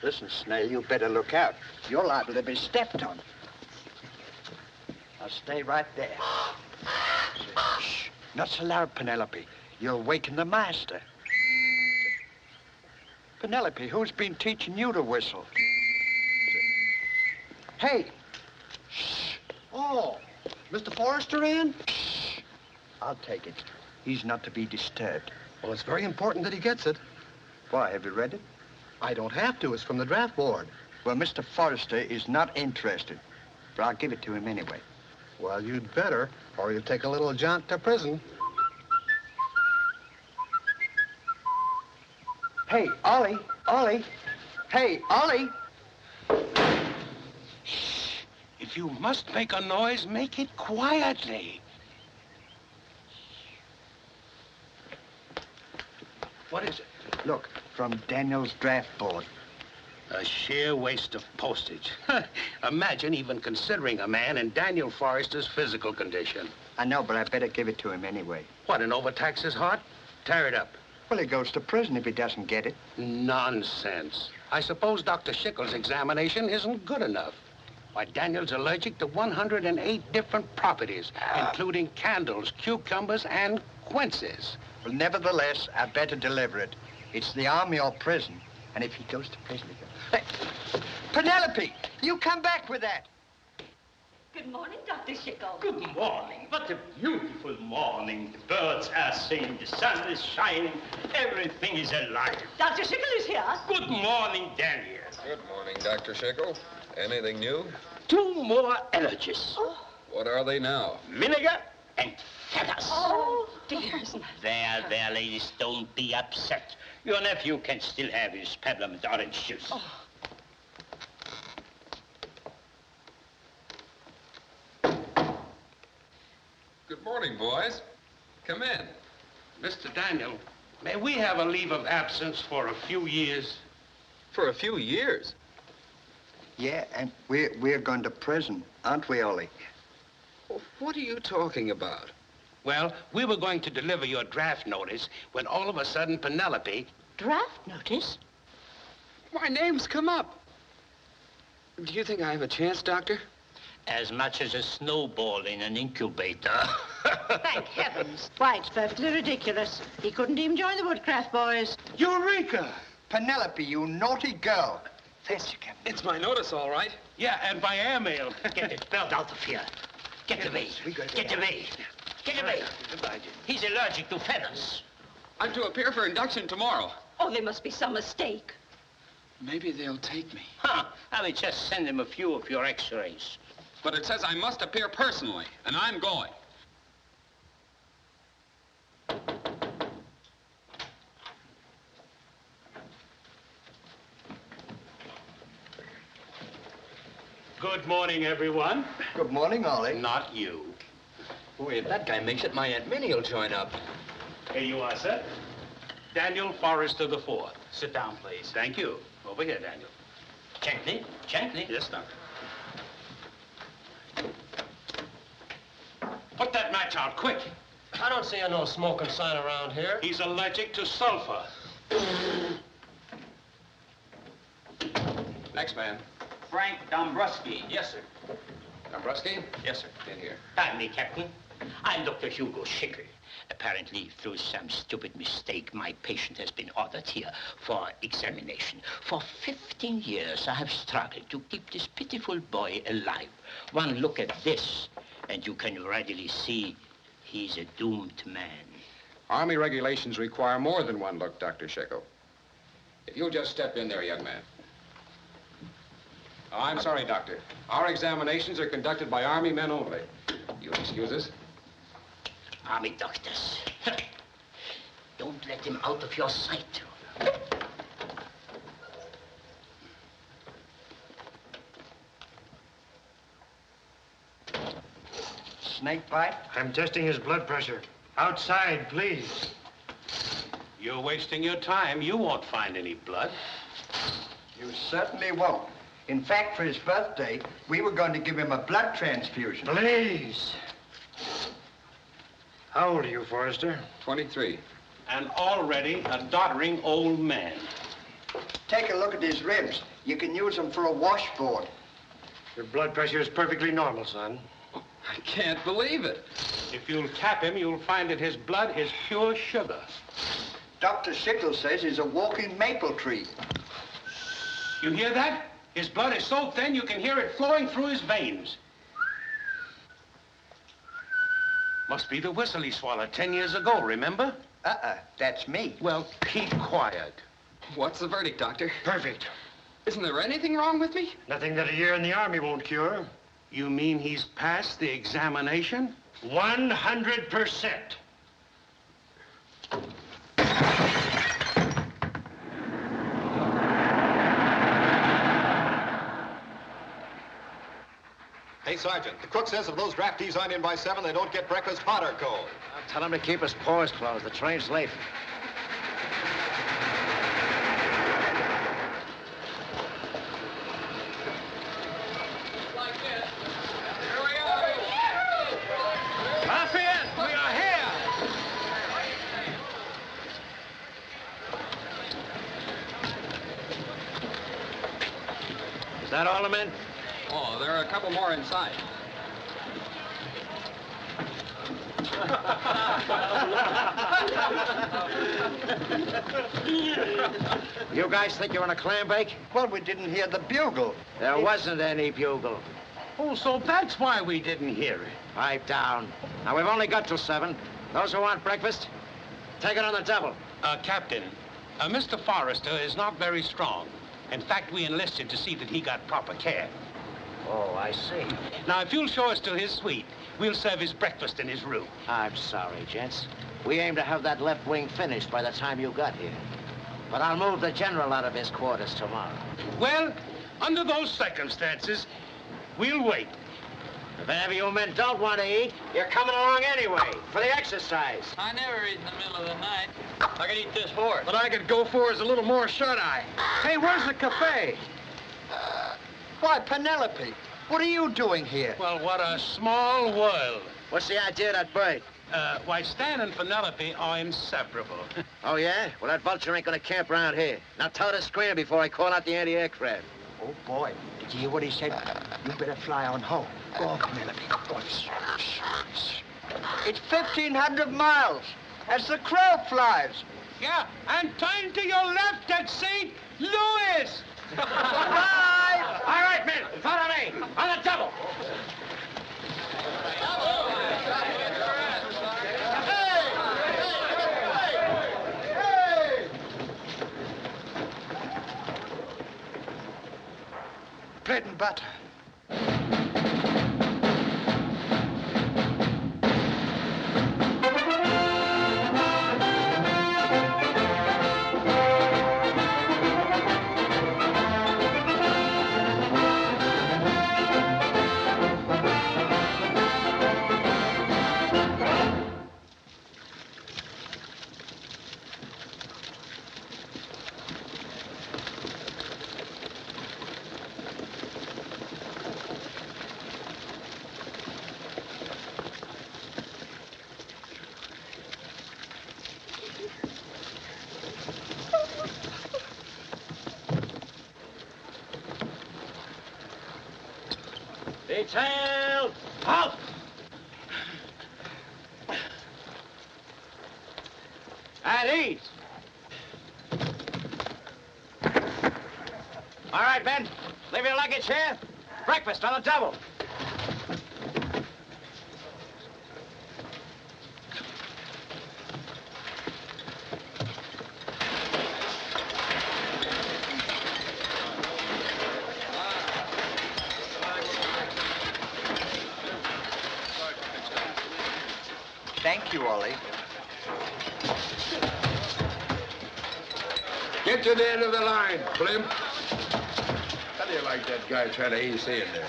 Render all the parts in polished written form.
Listen, Snail, you better look out. You're liable to be stepped on. Now stay right there. Shh. Not so loud, Penelope. You'll waken the master. Penelope, who's been teaching you to whistle? Hey! Shh. Oh, Mr. Forrester in? Shh. I'll take it. He's not to be disturbed. Well, it's very important that he gets it. Why, have you read it? I don't have to. It's from the draft board. Well, Mr. Forrester is not interested, but I'll give it to him anyway. Well, you'd better, or you'll take a little jaunt to prison. Hey, Ollie! Ollie! Hey, Ollie! Shh. If you must make a noise, make it quietly. What is it? Look, from Daniel's draft board. A sheer waste of postage. Imagine even considering a man in Daniel Forrester's physical condition. I know, but I better give it to him anyway. What, and overtax his heart? Tear it up. Well, he goes to prison if he doesn't get it. Nonsense. I suppose Dr. Schickel's examination isn't good enough. Why, Daniel's allergic to 108 different properties, including candles, cucumbers, and quinces. Well, nevertheless, I better deliver it. It's the army or prison. And if he goes to prison, he goes... Hey, Penelope, you come back with that. Good morning, Dr. Schickel. Good morning. What a beautiful morning. The birds are singing, the sun is shining, everything is alive. Dr. Schickel is here. Good morning, Daniel. Good morning, Dr. Schickel. Anything new? 2 more allergies. Oh. What are they now? Vinegar and feathers. Oh, dears. There, ladies, don't be upset. Your nephew can still have his peppermint orange juice. Oh. Good morning, boys. Come in. Mr. Daniel, may we have a leave of absence for a few years? For a few years? Yeah, and we're going to prison, aren't we, Ollie? Well, what are you talking about? Well, we were going to deliver your draft notice when all of a sudden Penelope... Draft notice? My name's come up. Do you think I have a chance, Doctor? As much as a snowball in an incubator. Thank heavens. Why, it's perfectly ridiculous. He couldn't even join the Woodcraft boys. Eureka! Penelope, you naughty girl. Fancy, Captain. It's my notice, all right. Yeah, and by airmail. Get this bird out of here. Get away. Get away. Get away. Goodbye, Jim. He's allergic to feathers. I'm to appear for induction tomorrow. Oh, there must be some mistake. Maybe they'll take me. Huh. I will just send him a few of your x-rays. But it says I must appear personally, and I'm going. Good morning, everyone. Good morning, Ollie. Not you. Wait, if that guy makes it, my Aunt Minnie will join up. Here you are, sir. Daniel Forrester IV. Sit down, please. Thank you. Over here, Daniel. Gently, gently. Yes, Doctor. Put that match out, quick. I don't see no smoking sign around here. He's allergic to sulfur. Next man. Frank Dombrowski. Yes, sir. Dombrowski? Yes, sir. In here. Pardon me, Captain. I'm Dr. Hugo Schickel. Apparently, through some stupid mistake, my patient has been ordered here for examination. For 15 years, I have struggled to keep this pitiful boy alive. One look at this, and you can readily see he's a doomed man. Army regulations require more than one look, Dr. Schickel. If you'll just step in there, young man. Oh, I'm sorry, Doctor. Our examinations are conducted by Army men only. You'll excuse us? Army doctors. Don't let him out of your sight. Snake bite? I'm testing his blood pressure. Outside, please. You're wasting your time. You won't find any blood. You certainly won't. In fact, for his birthday, we were going to give him a blood transfusion. Please. How old are you, Forrester? 23. And already a doddering old man. Take a look at his ribs. You can use them for a washboard. Your blood pressure is perfectly normal, son. I can't believe it. If you'll tap him, you'll find that his blood is pure sugar. Dr. Sickle says he's a walking maple tree. You hear that? His blood is so thin you can hear it flowing through his veins. Must be the whistle he swallowed 10 years ago, remember? That's me. Well, keep quiet. What's the verdict, Doctor? Perfect. Isn't there anything wrong with me? Nothing that a year in the Army won't cure. You mean he's passed the examination? 100%. Hey, Sergeant, the cook says if those draftees aren't in by 7, they don't get breakfast hot or cold. I'll tell him to keep his paws closed. The train's late. Alfred, we are here! Is that all the men? Oh, there are a couple more inside. You guys think you're on a clam bake? Well, we didn't hear the bugle. There wasn't any bugle. Oh, so that's why we didn't hear it. Pipe down. Now, we've only got till 7. Those who want breakfast, take it on the double. Captain, Mr. Forrester is not very strong. In fact, we enlisted to see that he got proper care. Oh, I see. Now, if you'll show us to his suite, we'll serve his breakfast in his room. I'm sorry, gents. We aim to have that left wing finished by the time you got here. But I'll move the general out of his quarters tomorrow. Well, under those circumstances, we'll wait. If any of you men don't want to eat, you're coming along anyway, for the exercise. I never eat in the middle of the night. I could eat this horse. What I could go for is a little more shut-eye. Hey, where's the cafe? Why, Penelope, what are you doing here? Well, what a small world. What's the idea of that bird? Why, Stan and Penelope are inseparable. Oh, yeah? Well, that vulture ain't gonna camp around here. Now tell her to scram before I call out the anti-aircraft. Oh, boy, did you hear what he said? You better fly on home. Go on, Penelope. Go on. It's 1,500 miles as the crow flies. Yeah, and turn to your left at St. Louis. Bye! All right, men, follow me. On the double. Bread and butter. Detail, halt! At ease. All right, Ben. Leave your luggage here. Breakfast on the double. Thank you, Ollie. Get to the end of the line, Blimp. How do you like that guy trying to ease in there?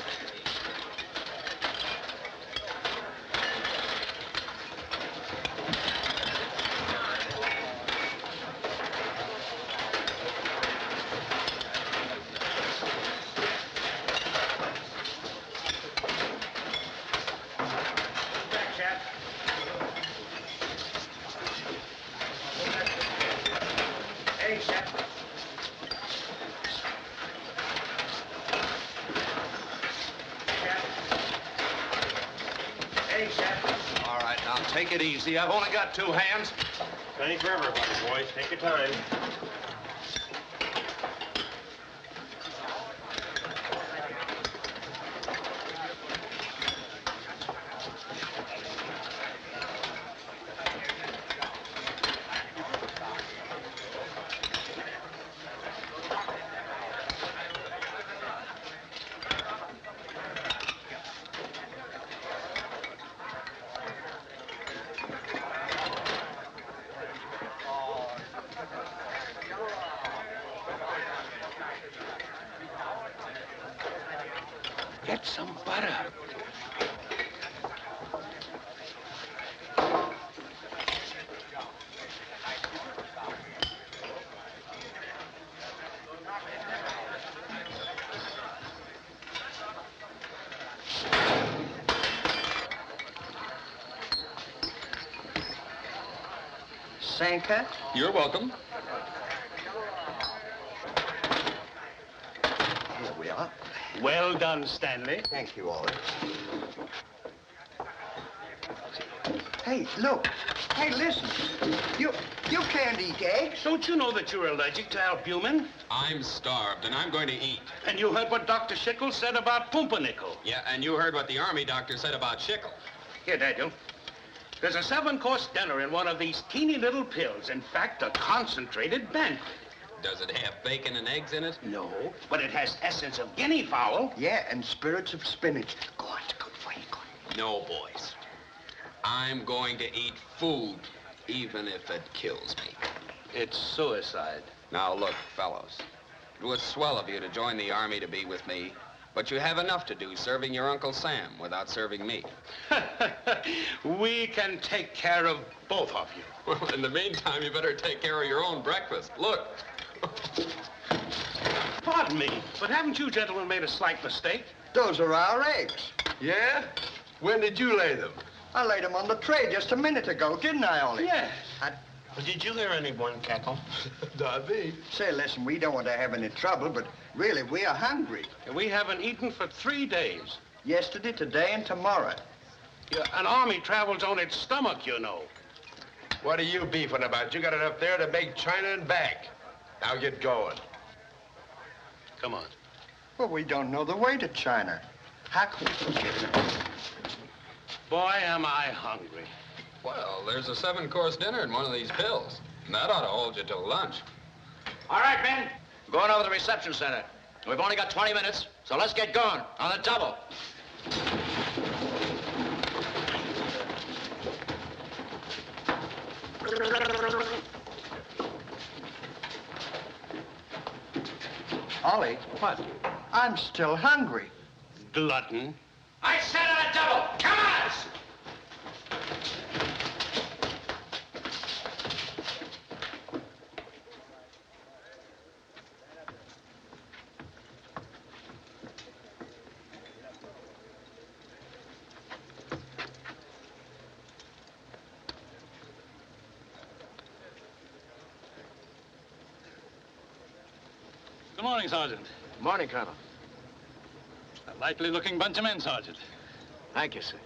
Thanks, Captain. All right, now take it easy. I've only got 2 hands. Plenty for everybody, boys. Take your time. Get some butter. Sanka? You're welcome. Here we are. Well done, Stanley. Thank you, all. Hey, look. Hey, listen. You can't eat eggs. Don't you know that you're allergic to albumin? I'm starved, and I'm going to eat. And you heard what Dr. Schickel said about pumpernickel. Yeah, and you heard what the Army doctor said about Schickel. Here, Daniel. There's a 7-course dinner in one of these teeny little pills. In fact, a concentrated banquet. Does it have bacon and eggs in it? No, but it has essence of guinea fowl. Yeah, and spirits of spinach. Go on, it's good for you. Go on. No, boys. I'm going to eat food, even if it kills me. It's suicide. Now, look, fellows. It was swell of you to join the Army to be with me, but you have enough to do serving your Uncle Sam without serving me. We can take care of both of you. Well, in the meantime, you better take care of your own breakfast. Look. Pardon me, but haven't you gentlemen made a slight mistake? Those are our eggs. Yeah? When did you lay them? I laid them on the tray just a minute ago, didn't I, Ollie? Yes. Did you hear anyone cackle? Not me. Say, listen, we don't want to have any trouble, but really, we are hungry. We haven't eaten for 3 days. Yesterday, today, and tomorrow. Yeah, an army travels on its stomach, you know. What are you beefing about? You got enough there to make China and back. Now get going. Come on. Well, we don't know the way to China. How can we forget it? Boy, am I hungry. Well, there's a 7-course dinner in one of these pills. And that ought to hold you till lunch. All right, men. Going over to the reception center. We've only got 20 minutes, so let's get going on the double. Ollie. What? I'm still hungry. Glutton. I said on a double. Come on! Good morning, Sergeant. Morning, Colonel. A likely-looking bunch of men, Sergeant. Thank you, sir.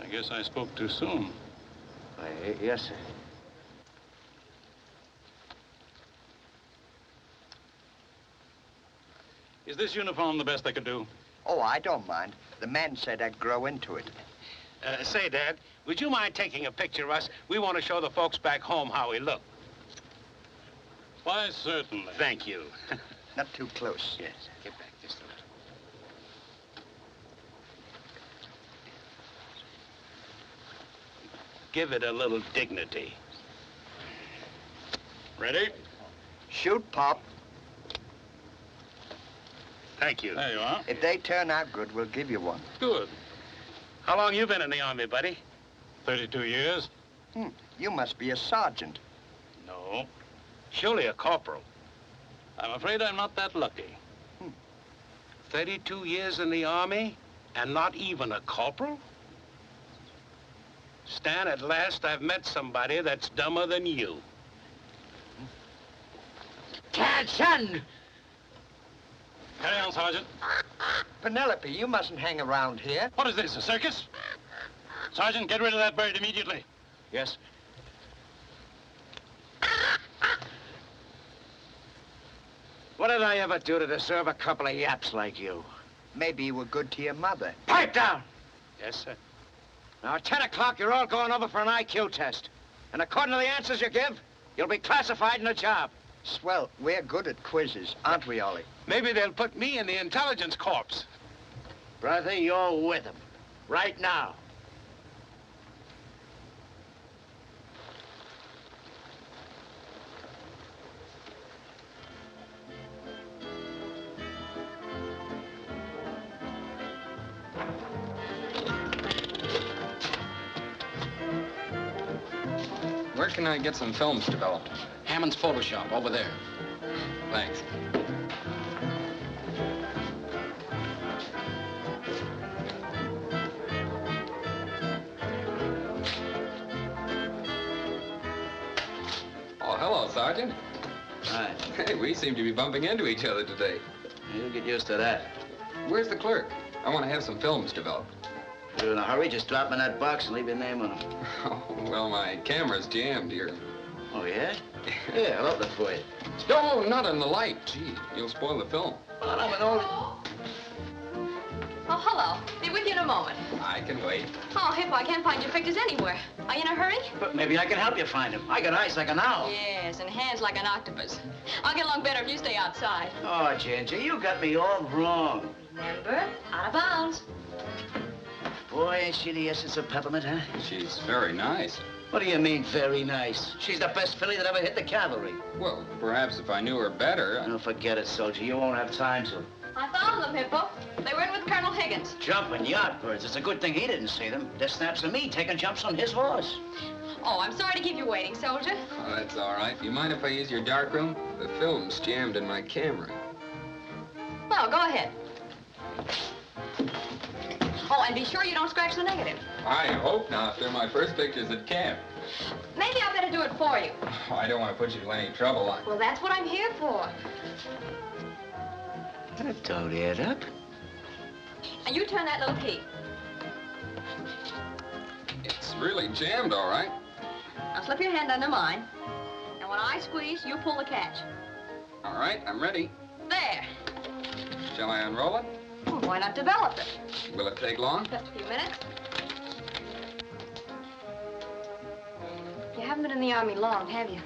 I guess I spoke too soon. Yes, sir. Is this uniform the best I could do? Oh, I don't mind. The man said I'd grow into it. Say, Dad, would you mind taking a picture of us? We want to show the folks back home how we look. Why, certainly. Thank you. Not too close. Yes, get back just a little. Give it a little dignity. Ready? Shoot, Pop. Thank you. There you are. If they turn out good, we'll give you one. Good. How long you been in the Army, buddy? 32 years. You must be a sergeant. No. Surely a corporal. I'm afraid I'm not that lucky. 32 years in the Army and not even a corporal? Stan, at last I've met somebody that's dumber than you. Attention! Carry on, Sergeant. Penelope, you mustn't hang around here. What is this, a circus? Sergeant, get rid of that bird immediately. Yes. What did I ever do to deserve a couple of yaps like you? Maybe you were good to your mother. Pipe down! Yes, sir. Now, at 10 o'clock, you're all going over for an IQ test. And according to the answers you give, you'll be classified in a job. Swell, we're good at quizzes, aren't we, Ollie? Maybe they'll put me in the intelligence corps. Brother, you're with them. Right now. Where can I get some films developed? Hammond's Photoshop, over there. Thanks. Oh, hello, Sergeant. Hi. Hey, we seem to be bumping into each other today. You'll get used to that. Where's the clerk? I want to have some films developed. If you're in a hurry, just drop them in that box and leave your name on them. Oh, well, my camera's jammed here. Oh, yeah? Yeah, I'll open it for you. No, not in the light. Gee, you'll spoil the film. Well, I'm an old... Oh, hello. Be with you in a moment. I can wait. Oh, Hippo, I can't find your pictures anywhere. Are you in a hurry? But maybe I can help you find them. I got eyes like an owl. Yes, and hands like an octopus. I'll get along better if you stay outside. Oh, Ginger, you got me all wrong. Remember? Out of bounds. Boy, ain't she the essence of peppermint, huh? She's very nice. What do you mean, very nice? She's the best filly that ever hit the cavalry. Well, perhaps if I knew her better... No, forget it, soldier. You won't have time to. I found them, Hippo. They were in with Colonel Higgins. Jumping yardbirds. It's a good thing he didn't see them. They're snaps of me taking jumps on his horse. Oh, I'm sorry to keep you waiting, soldier. Oh, that's all right. You mind if I use your darkroom? The film's jammed in my camera. Well, go ahead. Oh, and be sure you don't scratch the negative. I hope not. They're my first pictures at camp. Maybe I better do it for you. Oh, I don't want to put you to any trouble. Well, that's what I'm here for. That don't add up. And you turn that little key. It's really jammed, all right. Now slip your hand under mine. And when I squeeze, you pull the catch. All right, I'm ready. There. Shall I unroll it? Well, why not develop it? Will it take long? Just a few minutes. You haven't been in the Army long, have you?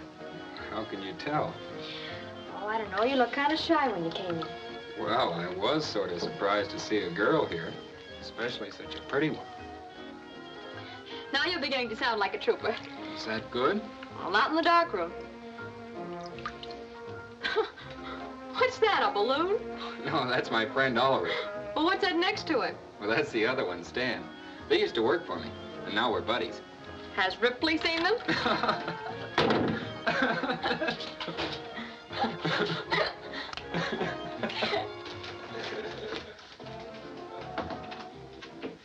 How can you tell? Oh, I don't know. You looked kind of shy when you came in. Well, I was sort of surprised to see a girl here, especially such a pretty one. Now you're beginning to sound like a trooper. Is that good? Well, not in the dark room. What's that, a balloon? No, that's my friend Ulrich. Well, what's that next to it? Well, that's the other one, Stan. They used to work for me, and now we're buddies. Has Ripley seen them?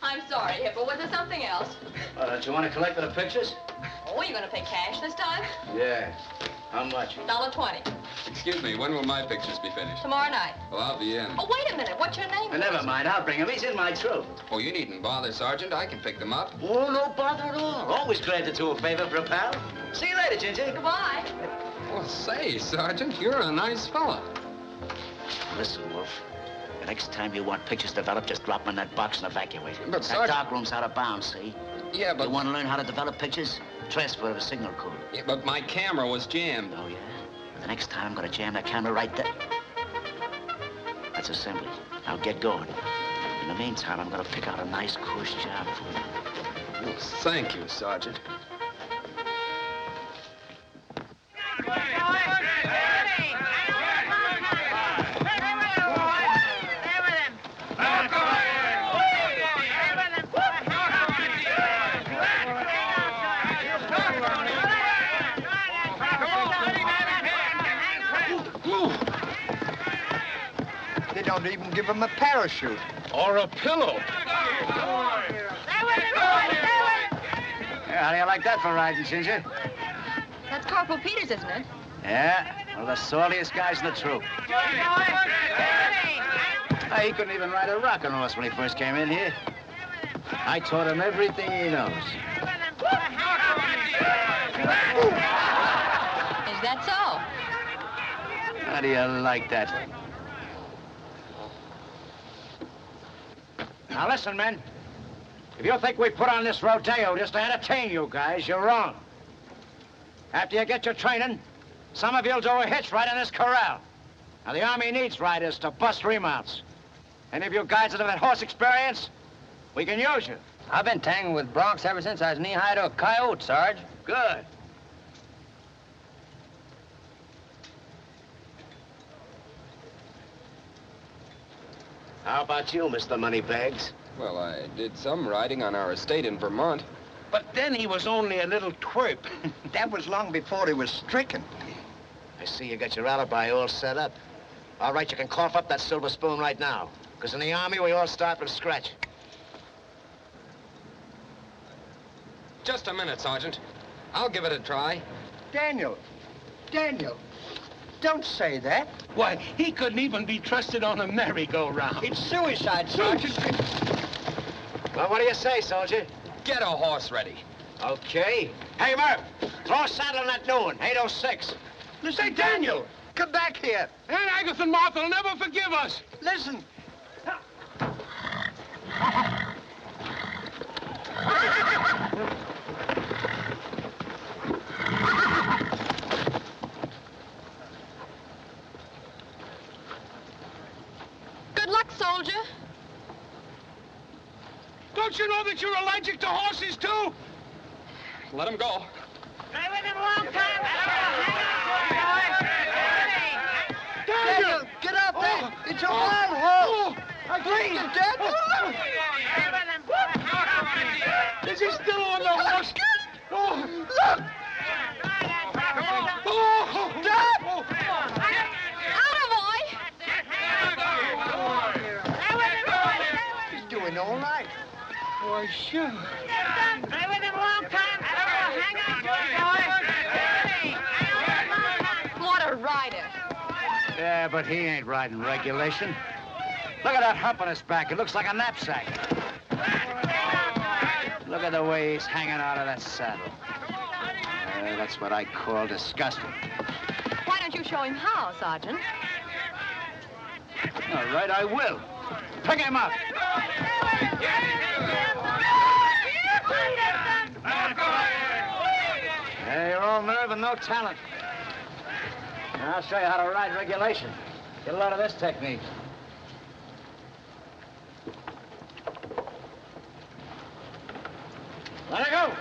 I'm sorry, Hippo. Was there something else? Don't you want to collect the pictures? Oh, you gonna pay cash this time? Yeah. How much? $1.20. Excuse me, when will my pictures be finished? Tomorrow night. Well, I'll be in. Oh, wait a minute. What's your name? Never mind. I'll bring him. He's in my troop. Oh, you needn't bother, Sergeant. I can pick them up. Oh, no bother at all. Always glad to do a favor for a pal. See you later, Ginger. Goodbye. Well, say, Sergeant, you're a nice fella. Listen, Wolf. The next time you want pictures developed, just drop them in that box and evacuate. But, that Sergeant... dark room's out of bounds, see? Yeah, but... You want to learn how to develop pictures? Transfer the signal code. Yeah, but my camera was jammed. Oh, yeah? The next time, I'm going to jam that camera right there. That's assembly. Now get going. In the meantime, I'm going to pick out a nice course job for you. Well, thank you, Sergeant. They don't even give him a parachute. Or a pillow. like that for riding, Ginger? That's Corporal Peters, isn't it? Yeah, one of the saltiest guys in the troop. He couldn't even ride a rocking horse when he first came in here. I taught him everything he knows. Is that so? How do you like that? Now listen, men. If you think we put on this rodeo just to entertain you guys, you're wrong. After you get your training, some of you'll do a hitch right in this corral. Now, the Army needs riders to bust remounts. Any of you guys that have had horse experience, we can use you. I've been tangling with broncs ever since I was knee-high to a coyote, Sarge. Good. How about you, Mr. Moneybags? Well, I did some riding on our estate in Vermont. But then he was only a little twerp. That was long before he was stricken. I see you got your alibi all set up. All right, you can cough up that silver spoon right now. Because in the Army, we all start from scratch. Just a minute, Sergeant. I'll give it a try. Daniel, don't say that. Why, he couldn't even be trusted on a merry-go-round. It's suicide, Sergeant. Well, what do you say, soldier? Get a horse ready. Okay. Hey, Murph, throw a saddle on that new one, 806. Listen, hey, Daniel, come back here. Aunt Agatha and Martha will never forgive us. Listen. Good luck, soldier. Don't you know that you're allergic to horses, too? Let him go. Daniel, get up there. It's a wild horse. Please, Daniel. Is he still on the horse? Oh, look. Oh, Stop. He's doing all right. Why, sure. What a rider. Yeah, but he ain't riding regulation. Look at that hump on his back. It looks like a knapsack. Look at the way he's hanging out of that saddle. That's what I call disgusting. Why don't you show him how, Sergeant? All right, I will. Pick him up. Hey, you're all nerve and no talent. Now, I'll show you how to ride regulation. Get a lot of this technique. Let her go.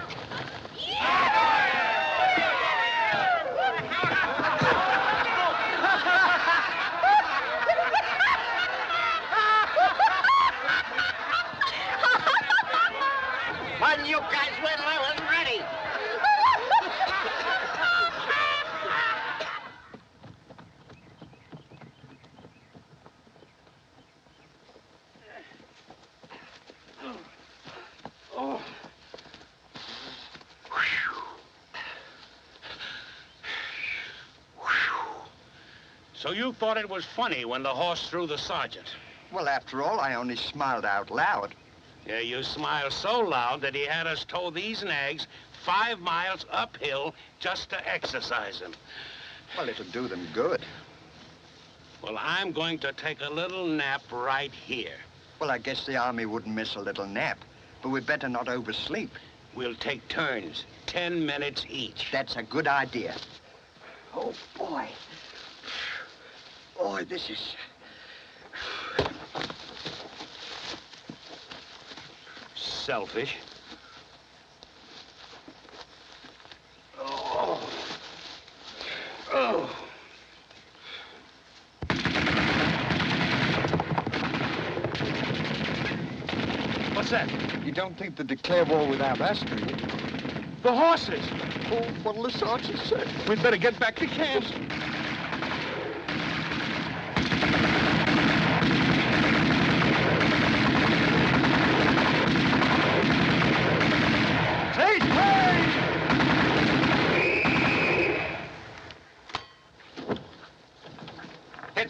When you guys win, I was ready. So you thought it was funny when the horse threw the sergeant? Well, after all, I only smiled out loud. Yeah, you smiled so loud that he had us tow these nags 5 miles uphill just to exercise them. Well, it'll do them good. Well, I'm going to take a little nap right here. Well, I guess the Army wouldn't miss a little nap, but we'd better not oversleep. We'll take turns, 10 minutes each. That's a good idea. Oh, boy. Boy, this is... Selfish. Oh. Oh. What's that? You don't think to declare war without us, do you? The horses. Oh, what'll the sergeant say? We'd better get back to camp. Hey!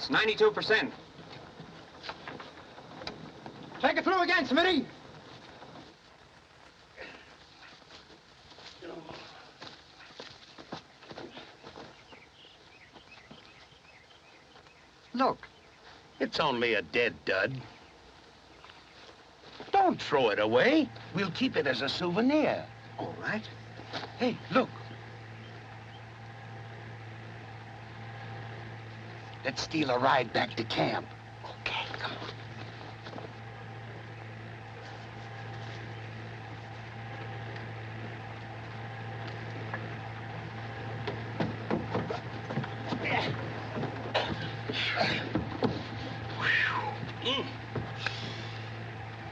It's 92%. Take it through again, Smitty. Look. It's only a dead dud. Don't throw it away. We'll keep it as a souvenir. All right. Hey, look. Let's steal a ride back to camp. Okay, come on.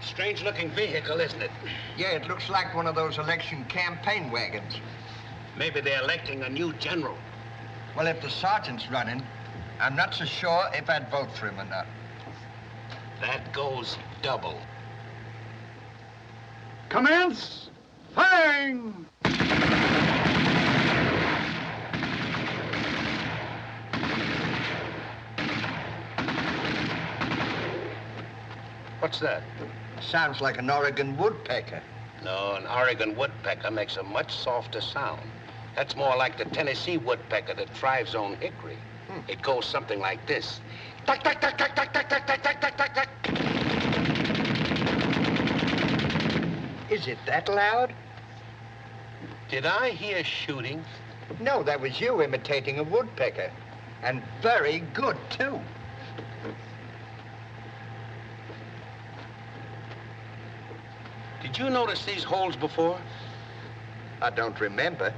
Strange-looking vehicle, isn't it? Yeah, it looks like one of those election campaign wagons. Maybe they're electing a new general. Well, if the sergeant's running, I'm not so sure if I'd vote for him or not. That goes double. Commence firing! What's that? Sounds like an Oregon woodpecker. No, an Oregon woodpecker makes a much softer sound. That's more like the Tennessee woodpecker that thrives on hickory. It goes something like this. Tuck, tuck, tuck, tuck, tuck, tuck, tuck, tuck, tuck, tuck, tuck, tuck. Is it that loud? Did I hear shooting? No, that was you imitating a woodpecker. And very good, too. Did you notice these holes before? I don't remember.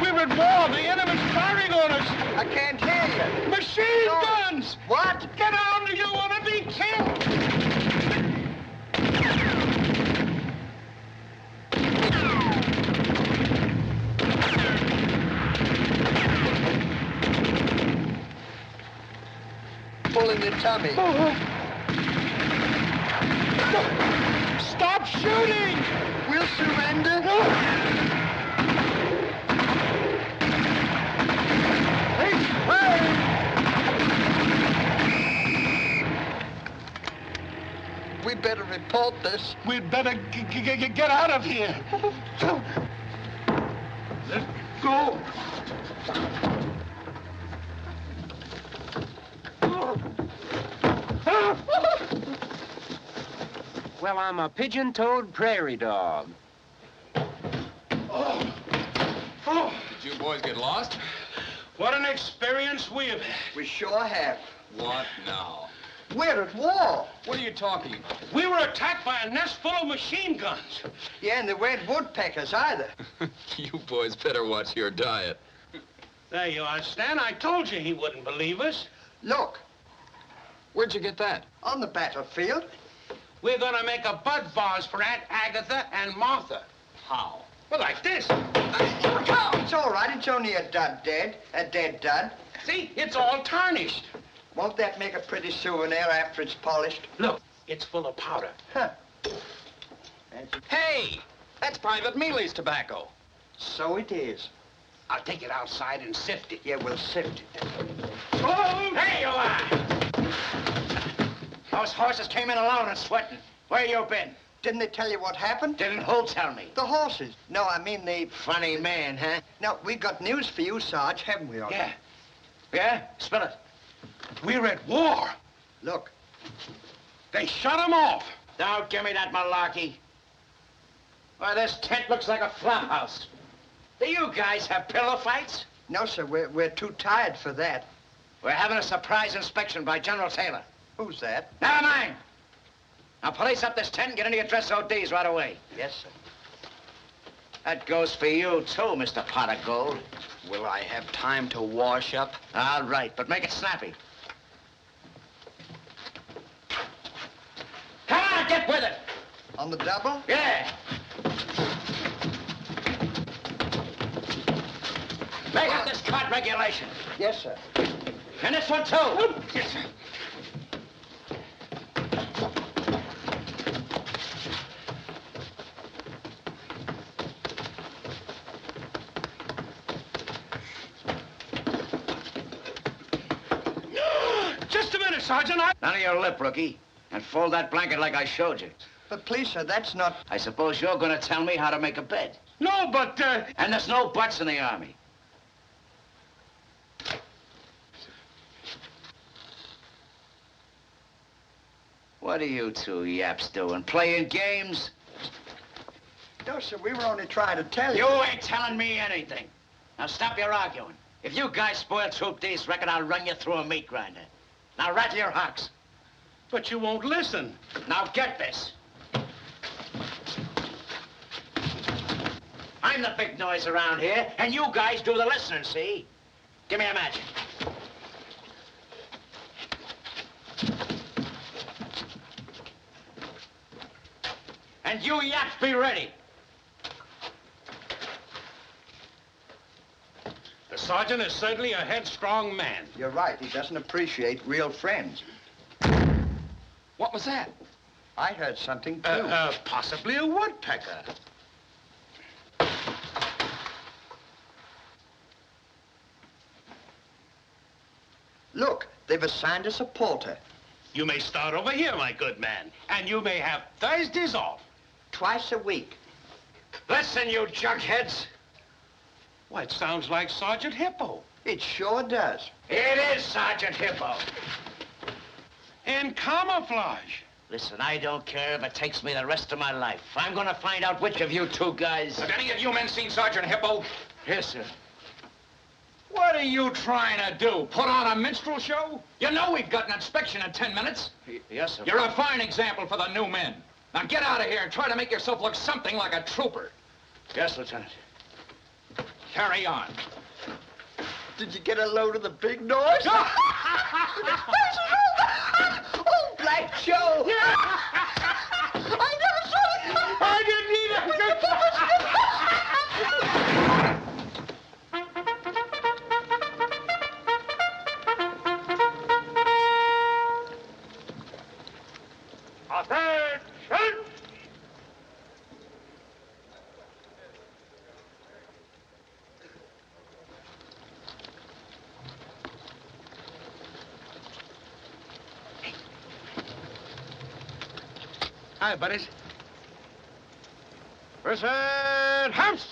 We're at war. The enemy's firing on us. I can't hear you. Machine guns! What? Get on, or you want to be killed! Pulling the tummy. Stop shooting! We'll surrender. We better report this. We'd better get out of here. Let's go. Well, I'm a pigeon-toed prairie dog. Did you boys get lost? What an experience we have had. We sure have. What now? We're at war. What are you talking? We were attacked by a nest full of machine guns. Yeah, and they weren't woodpeckers either. You boys better watch your diet. There you are, Stan. I told you he wouldn't believe us. Look, Where'd you get that? on the battlefield. We're gonna make a bud vase for Aunt Agatha and Martha. How? Well, like this. Look out! It's all right. It's only a dead dud. See, it's all tarnished. Won't that make a pretty souvenir after it's polished? Look, it's full of powder. Huh. Hey, that's Private Mealy's tobacco. So it is. I'll take it outside and sift it. Yeah, we'll sift it. Oh, there you are. Those horses came in alone and sweating. Where you been? Didn't they tell you what happened? Didn't who tell me? The horses. No, I mean the... Funny man, huh? No, we got news for you, Sarge, haven't we? Yeah. Yeah? Spill it. We're at war. Look. They shut them off. Don't give me that malarkey. Why, this tent looks like a flop house. Do you guys have pillow fights? No, sir, we're too tired for that. We're having a surprise inspection by General Taylor. Who's that? Never mind. Now police up this tent and get into your dress ODs right away. Yes, sir. That goes for you, too, Mr. Pot of Gold. Will I have time to wash up? All right, but make it snappy. Come on, get with it. On the double? Yeah. Make up this cart regulation. Yes, sir. And this one, too. Yes, sir. Sergeant, None of your lip, rookie. And fold that blanket like I showed you. But please, sir, that's not... I suppose you're going to tell me how to make a bed. No, but, And there's no buts in the Army. What are you two yaps doing? Playing games? No, sir, we were only trying to tell you. You ain't telling me anything. Now stop your arguing. If you guys spoil Troop D's record, I'll run you through a meat grinder. Now rattle your hocks. but you won't listen. Now get this. I'm the big noise around here, and you guys do the listening, see? Give me a match. And you yaps be ready. The sergeant is certainly a headstrong man. You're right. He doesn't appreciate real friends. What was that? I heard something, too. Possibly a woodpecker. Look, they've assigned us a porter. You may start over here, my good man, and you may have Thursdays off. Twice a week. Listen, you jugheads. Well, it sounds like Sergeant Hippo. It sure does. It is Sergeant Hippo. In camouflage. Listen, I don't care if it takes me the rest of my life. I'm gonna find out which of you two guys... Have any of you men seen Sergeant Hippo? Yes, sir. What are you trying to do? Put on a minstrel show? You know we've got an inspection in 10 minutes. Yes, sir. You're a fine example for the new men. Now get out of here and try to make yourself look something like a trooper. Yes, Lieutenant. Carry on. Did you get a load of the big noise? Oh, Black Joe! Yeah. I never saw it! I didn't Attention! Hi, buddies. Present house!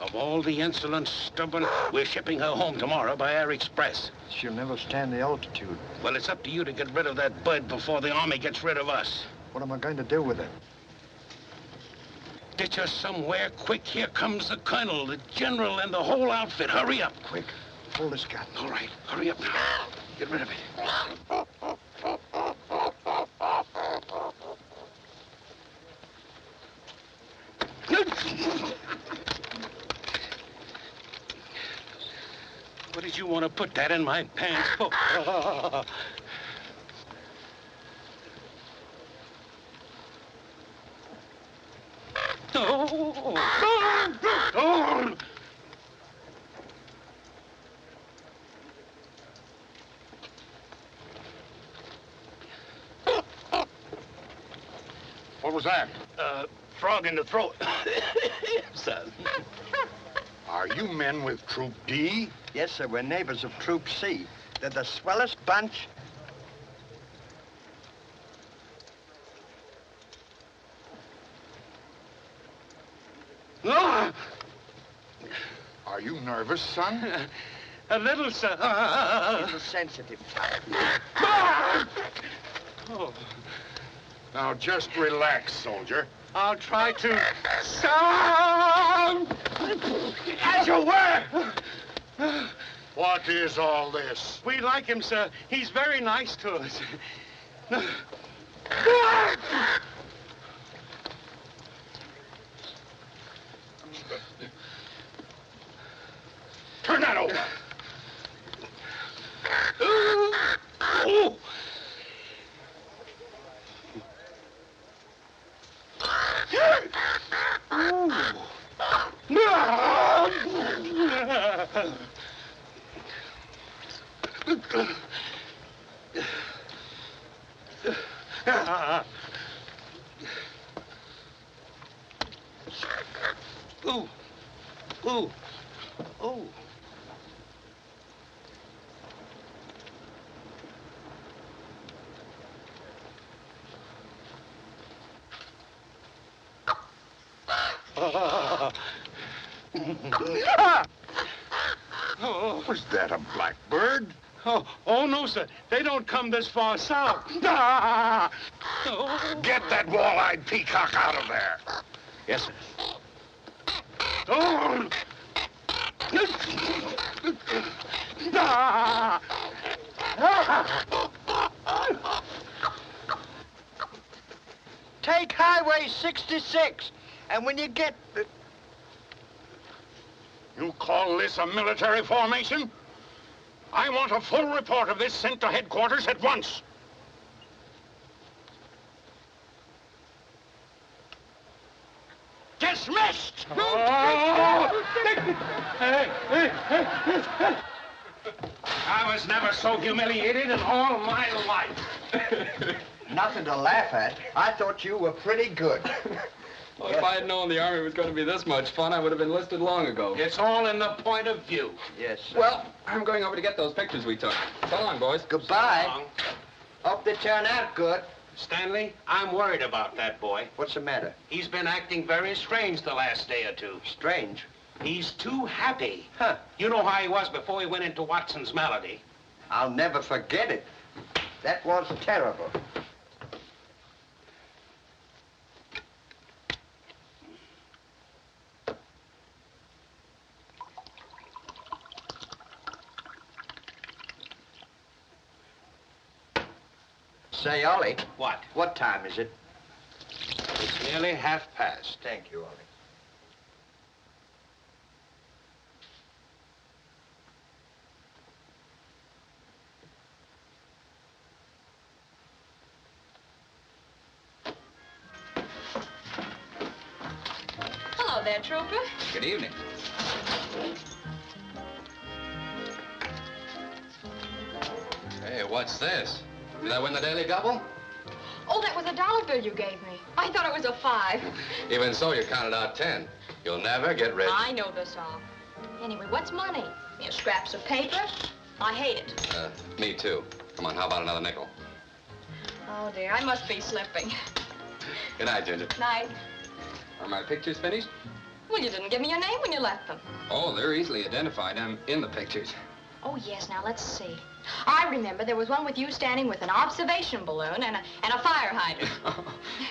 Of all the insolent, stubborn... We're shipping her home tomorrow by air express. She'll never stand the altitude. Well, it's up to you to get rid of that bud before the Army gets rid of us. What am I going to do with her? Ditch her somewhere quick. Here comes the colonel, the general, and the whole outfit. Hurry up. Quick, pull this gun. All right, hurry up now. Get rid of it. What did you want to put that in my pants for? What was that? Frog in the throat. Sir. Are you men with Troop D? Yes, sir, we're neighbors of Troop C. They're the swellest bunch. No! Are you nervous, son? A little, sir. He's a sensitive. Oh, Now, just relax, soldier. I'll try to... Sound! As you were! What is all this? We like him, sir. He's very nice to us. Turn that over. Oh. Ooh. Ooh. Ooh. Was that a blackbird? Oh, no, sir. They don't come this far south. Get that wall-eyed peacock out of there. Yes, sir. Take Highway 66, and when you get... You call this a military formation? I want a full report of this sent to headquarters at once. Dismissed! I was never so humiliated in all my life. Nothing to laugh at. I thought you were pretty good. Well, if I had known the Army was going to be this much fun, I would have enlisted long ago. It's all in the point of view. Yes, sir. Well, I'm going over to get those pictures we took. So long, boys. Goodbye. So long. Hope they turn out good. Stanley, I'm worried about that boy. What's the matter? He's been acting very strange the last day or two. Strange. He's too happy. Huh. You know how he was before he went into Watson's Melody. I'll never forget it. That was terrible. Say, Ollie. What? What time is it? It's nearly past. Thank you, Ollie. Hello there, Trooper. Good evening. Hey, what's this? Did I win the daily double? Oh, that was a $1 bill you gave me. I thought it was a 5. Even so, you counted out 10. You'll never get rich. I know this all. Anyway, what's money? Scraps of paper? I hate it. Me too. Come on, how about another nickel? Oh, dear, I must be slipping. Good night, Ginger. Night. Are my pictures finished? Well, you didn't give me your name when you left them. Oh, they're easily identified. I'm in the pictures. Oh, yes, now let's see. I remember there was one with you standing with an observation balloon and a fire hydrant.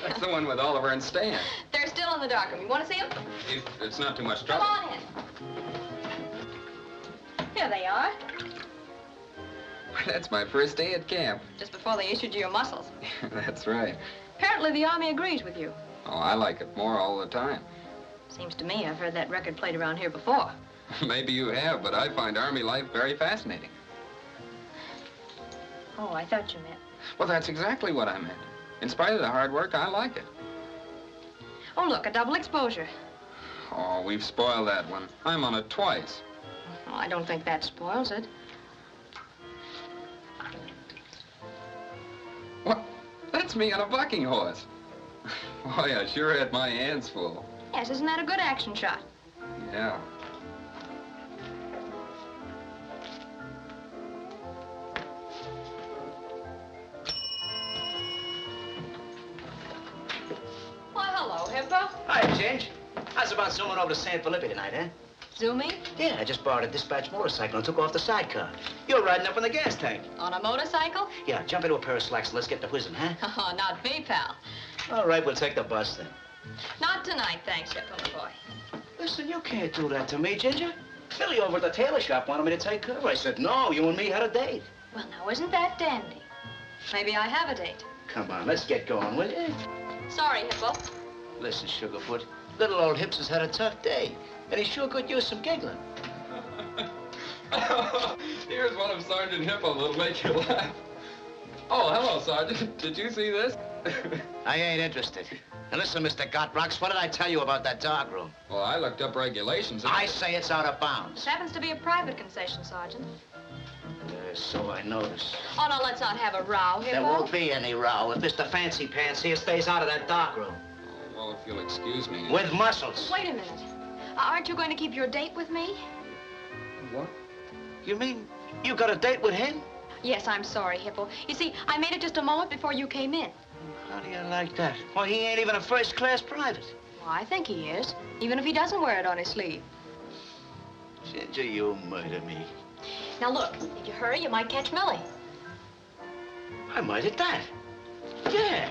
That's the one with Oliver and Stan. They're still in the darkroom. You want to see them? If it's not too much Come trouble. on in. Here they are, That's my first day at camp. just before they issued you your muscles. That's right. Apparently the Army agrees with you. Oh, I like it more all the time. Seems to me I've heard that record played around here before. Maybe you have, but I find Army life very fascinating. Oh, I thought you meant. Well, that's exactly what I meant. In spite of the hard work, I like it. Oh, look, a double exposure. Oh, we've spoiled that one. I'm on it twice. Well, I don't think that spoils it. What? That's me on a bucking horse. Boy, I sure had my hands full. Yes, isn't that a good action shot? Yeah. Why, hello, Hippo. Hi, Ginge. How's about zooming over to San Felipe tonight, huh? Zooming? Yeah, I just borrowed a dispatch motorcycle and took off the sidecar. You're riding up in the gas tank. On a motorcycle? Yeah, jump into a pair of slacks and let's get to whizzing, huh? Oh, not me, pal. All right, we'll take the bus then. Not tonight, thanks, Hippo, my boy. Listen, you can't do that to me, Ginger. Billy over at the tailor shop wanted me to take her. I said, no, you and me had a date. Well, now, isn't that dandy? Maybe I have a date. Come on, let's get going, will you? Sorry, Hippo. Listen, Sugarfoot, little old Hips has had a tough day, and he sure could use some giggling. Here's one of Sergeant Hippo that'll make you laugh. Oh, hello, Sergeant. Did you see this? I ain't interested. And listen, Mr. Gotrocks, what did I tell you about that darkroom? Well, I looked up regulations. And I say it's out of bounds. This happens to be a private concession, Sergeant. So I notice. Oh, no, let's not have a row, Hippo. There won't be any row if Mr. Fancy Pants here stays out of that dark room. Oh, well, if you'll excuse me. With muscles. Wait a minute. Aren't you going to keep your date with me? What? You mean you got a date with him? Yes, I'm sorry, Hippo. You see, I made it just a moment before you came in. How do you like that? Well, he ain't even a first-class private. Well, I think he is, even if he doesn't wear it on his sleeve. Ginger, you murder me. Now, look, if you hurry, you might catch Millie. I might at that. Yeah.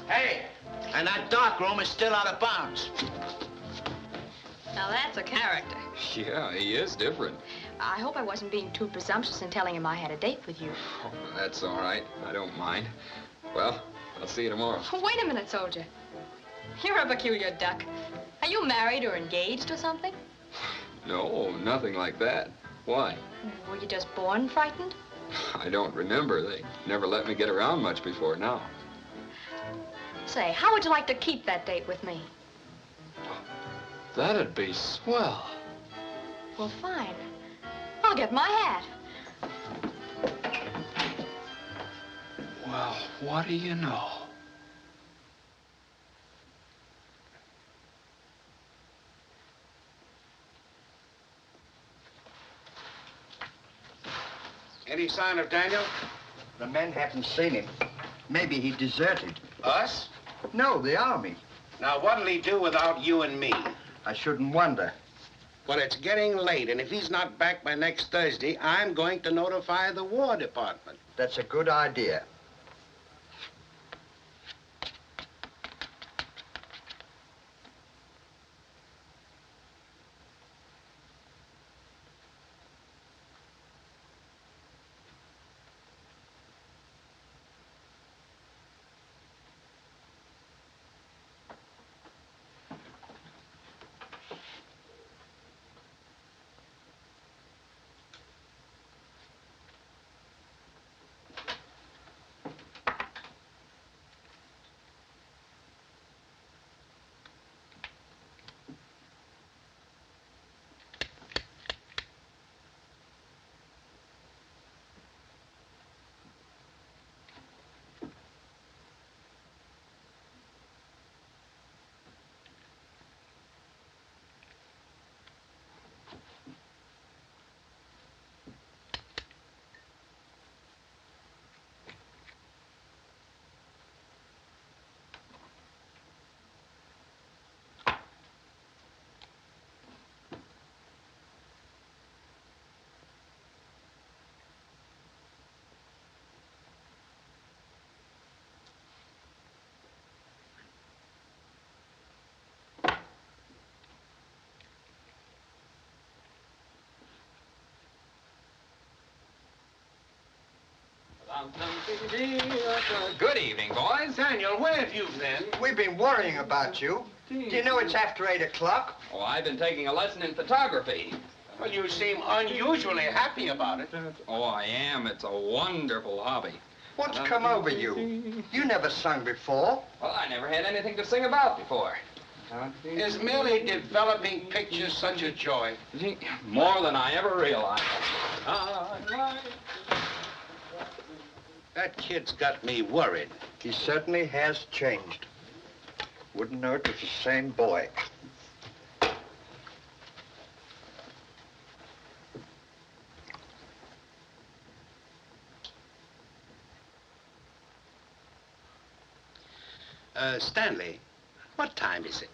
Hey, and that dark room is still out of bounds. Now, that's a character. Yeah, he is different. I hope I wasn't being too presumptuous in telling him I had a date with you. Oh, that's all right. I don't mind. Well, I'll see you tomorrow. Wait a minute, soldier. You're a peculiar duck. Are you married or engaged or something? No, nothing like that. Why? Were you just born frightened? I don't remember. They never let me get around much before now. Say, how would you like to keep that date with me? That'd be swell. Well, fine. I'll get my hat. Well, what do you know? Any sign of Daniel? The men haven't seen him. Maybe he deserted. Us? No, the army. Now, what'll he do without you and me? I shouldn't wonder. Well, it's getting late, and if he's not back by next Thursday, I'm going to notify the War Department. That's a good idea. Good evening, boys. Daniel, where have you been? We've been worrying about you. Do you know it's after 8 o'clock? Oh, I've been taking a lesson in photography. Well, you seem unusually happy about it. Oh, I am. It's a wonderful hobby. What's come over you? You never sung before. Well, I never had anything to sing about before. Is merely developing pictures such a joy? More than I ever realized. That kid's got me worried. He certainly has changed. Wouldn't know it was the same boy. Stanley, what time is it?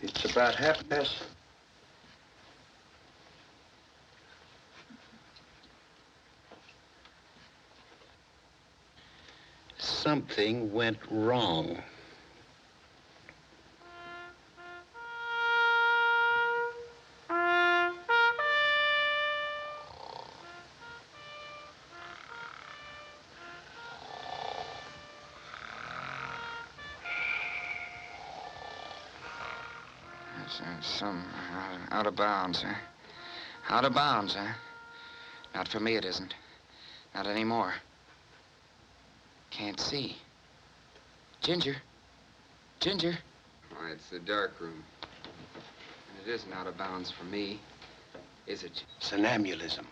It's about 1:30. Something went wrong. Some out of bounds, huh? Out of bounds, huh? Not for me, it isn't. Not anymore. Can't see. Ginger. Ginger. Oh, it's the dark room. And it isn't out of bounds for me. is it? Somnambulism.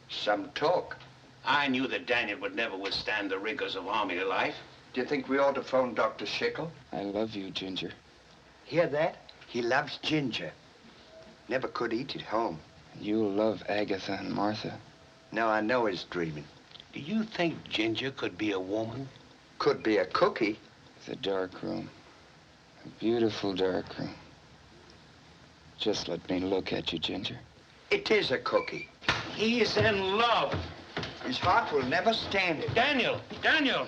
Some talk. I knew that Daniel would never withstand the rigors of army life. Do you think we ought to phone Dr. Schickel? I love you, Ginger. Hear that? He loves ginger. Never could eat at home. You'll love Agatha and Martha. Now I know he's dreaming. Do you think Ginger could be a woman? Could be a cookie. The dark room. A beautiful dark room. Just let me look at you, Ginger. It is a cookie. He's in love. His heart will never stand it. Daniel!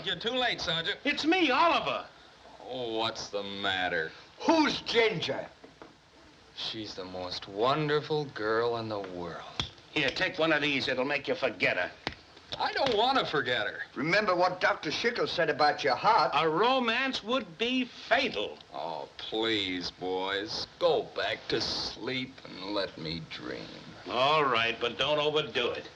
You're too late, Sergeant. It's me, Oliver. Oh, what's the matter? Who's Ginger? She's the most wonderful girl in the world. Here, take one of these. It'll make you forget her. I don't want to forget her. Remember what Dr. Schickel said about your heart. A romance would be fatal. Oh, please, boys. Go back to sleep and let me dream. All right, but don't overdo it.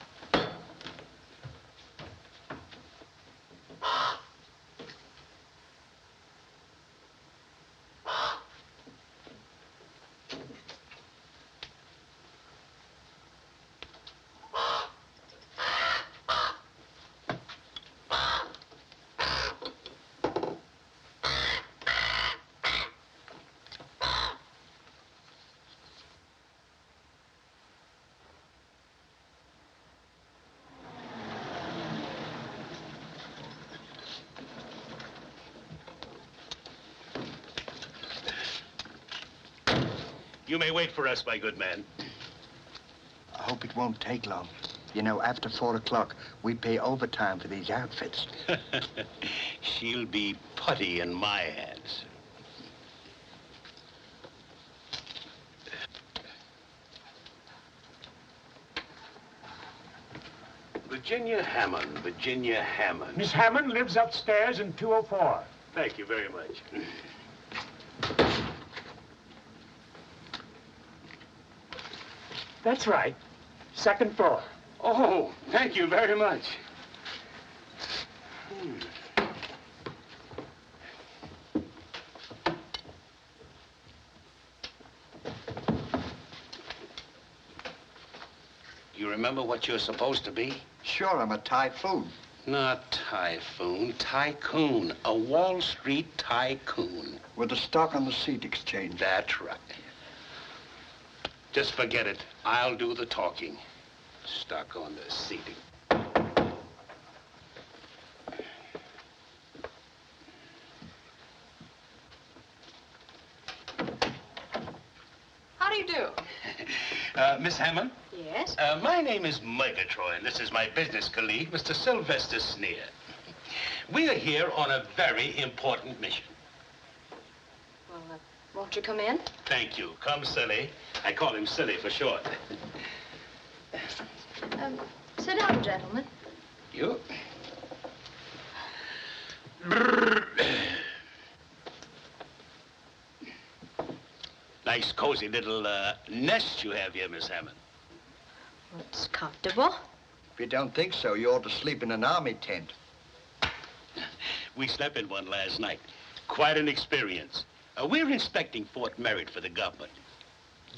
You may wait for us, my good man. I hope it won't take long. You know, after 4 o'clock, we pay overtime for these outfits. She'll be putty in my hands. Virginia Hammond, Virginia Hammond. Miss Hammond lives upstairs in 204. Thank you very much. That's right. Second floor. Oh, thank you very much. You remember what you're supposed to be? Sure, I'm a typhoon. Not typhoon, tycoon. A Wall Street tycoon. With a stock on the seat exchange. That's right. Just forget it. I'll do the talking. Stuck on the seating. How do you do? Miss Hammond? Yes? My name is Murgatroyd, and this is my business colleague, Mr. Sylvester Sneer. We are here on a very important mission. Well, won't you come in? Thank you. Come, Silly. I call him Silly for short. Sit down, gentlemen. You? Nice, cozy little nest you have here, Miss Hammond. Well, it's comfortable. If you don't think so, you ought to sleep in an army tent. We slept in one last night. Quite an experience. We're inspecting Fort Merritt for the government.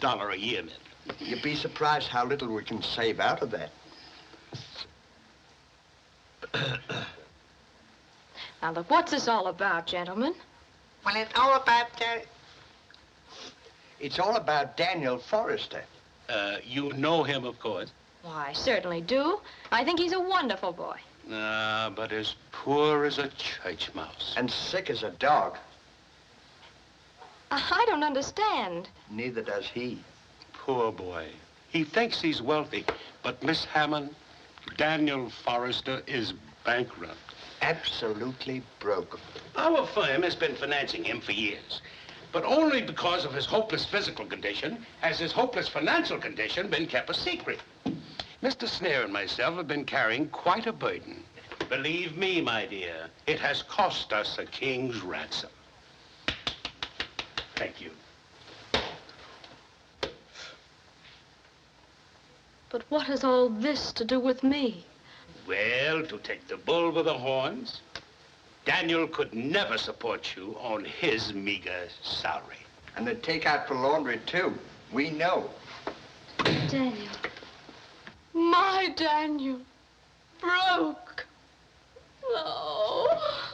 $1 a year, man. You'd be surprised how little we can save out of that. Now, look, what's this all about, gentlemen? Well, it's all about... It's all about Daniel Forrester. You know him, of course. Why, I certainly do. I think he's a wonderful boy. But as poor as a church mouse. And sick as a dog. I don't understand. Neither does he. Poor boy. He thinks he's wealthy. But, Miss Hammond, Daniel Forrester is bankrupt. Absolutely broke. Our firm has been financing him for years. But only because of his hopeless physical condition has his hopeless financial condition been kept a secret. Mr. Snare and myself have been carrying quite a burden. Believe me, my dear, it has cost us a king's ransom. Thank you. But what has all this to do with me? Well, to take the bull with the horns, Daniel could never support you on his meager salary. And they'd take out for laundry, too. We know. Daniel. Daniel. Broke. Oh.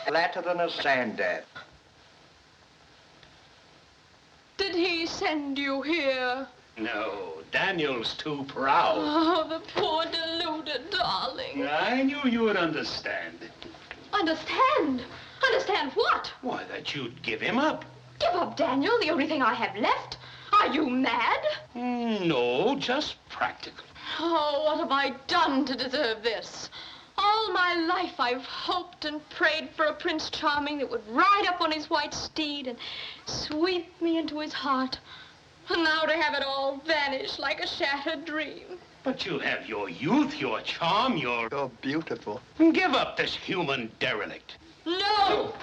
Flatter than a sand dab. Did he send you here? No, Daniel's too proud. Oh, the poor deluded darling. I knew you would understand. Understand? Understand what? Why, that you'd give him up. Give up, Daniel, the only thing I have left? Are you mad? No, just practical. Oh, what have I done to deserve this? All my life I've hoped and prayed for a Prince Charming that would ride up on his white steed and sweep me into his heart. And now to have it all vanish like a shattered dream. But you have your youth, your charm, You're beautiful. Give up this human derelict. No!